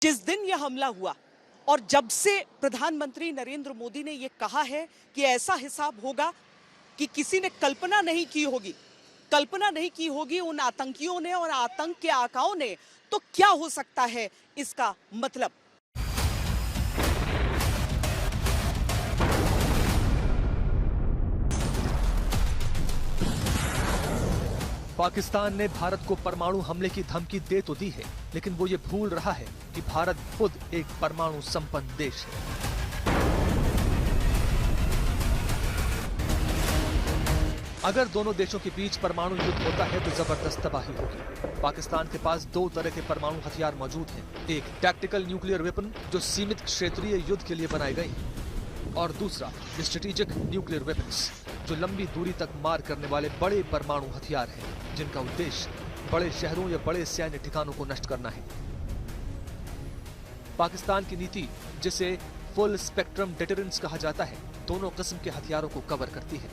जिस दिन यह हमला हुआ और जब से प्रधानमंत्री नरेंद्र मोदी ने यह कहा है कि ऐसा हिसाब होगा कि किसी ने कल्पना नहीं की होगी उन आतंकियों ने और आतंक के आकाओं ने, तो क्या हो सकता है इसका मतलब। पाकिस्तान ने भारत को परमाणु हमले की धमकी दे तो दी है, लेकिन वो ये भूल रहा है कि भारत खुद एक परमाणु संपन्न देश है। अगर दोनों देशों के बीच परमाणु युद्ध होता है तो जबरदस्त तबाही होगी। पाकिस्तान के पास दो तरह के परमाणु हथियार मौजूद हैं। एक टैक्टिकल न्यूक्लियर वेपन जो सीमित क्षेत्रीय युद्ध के लिए बनाए गए हैं, और दूसरा स्ट्रेटेजिक न्यूक्लियर वेपन्स जो लंबी दूरी तक मार करने वाले बड़े परमाणु हथियार हैं, जिनका उद्देश्य बड़े शहरों या बड़े सैन्य ठिकानों को नष्ट करना है। पाकिस्तान की नीति, जिसे फुल स्पेक्ट्रम डेटरेंस कहा जाता है, दोनों किस्म के हथियारों को कवर करती है।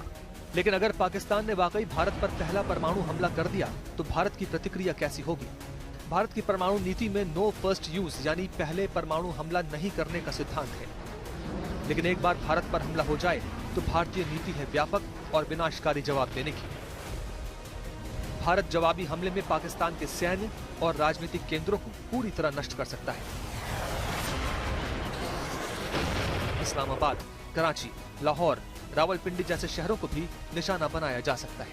लेकिन अगर पाकिस्तान ने वाकई भारत पर पहला परमाणु हमला कर दिया तो भारत की प्रतिक्रिया कैसी होगी। भारत की परमाणु नीति में नो फर्स्ट यूज यानी पहले परमाणु हमला नहीं करने का सिद्धांत है। लेकिन एक बार भारत पर हमला हो जाए तो भारतीय नीति है व्यापक और विनाशकारी जवाब देने की। भारत जवाबी हमले में पाकिस्तान के सैन्य और राजनीतिक केंद्रों को पूरी तरह नष्ट कर सकता है। इस्लामाबाद, कराची, लाहौर, रावलपिंडी जैसे शहरों को भी निशाना बनाया जा सकता है।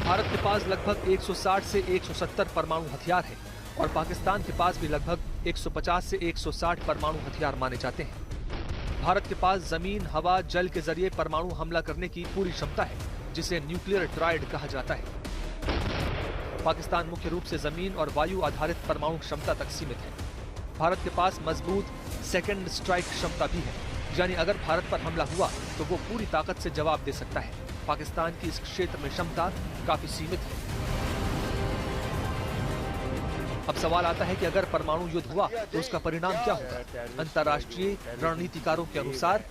भारत के पास लगभग 160 से 170 परमाणु हथियार हैं और पाकिस्तान के पास भी लगभग 150 से 160 परमाणु हथियार माने जाते हैं। भारत के पास जमीन, हवा, जल के जरिए परमाणु हमला करने की पूरी क्षमता है, जिसे न्यूक्लियर ट्रायड कहा जाता है। पाकिस्तान मुख्य रूप से जमीन और वायु आधारित परमाणु क्षमता तक सीमित है। भारत के पास मजबूत सेकंड स्ट्राइक क्षमता भी है, यानी अगर भारत पर हमला हुआ तो वो पूरी ताकत से जवाब दे सकता है। पाकिस्तान की इस क्षेत्र में क्षमता काफी सीमित है। अब सवाल आता है कि अगर परमाणु युद्ध हुआ तो उसका परिणाम क्या होगा। अंतर्राष्ट्रीय रणनीतिकारों के अनुसार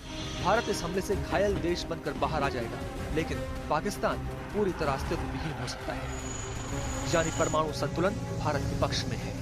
भारत इस हमले से घायल देश बनकर बाहर आ जाएगा, लेकिन पाकिस्तान पूरी तरह अस्तित्व विहीन हो सकता है, यानी परमाणु संतुलन भारत के पक्ष में है।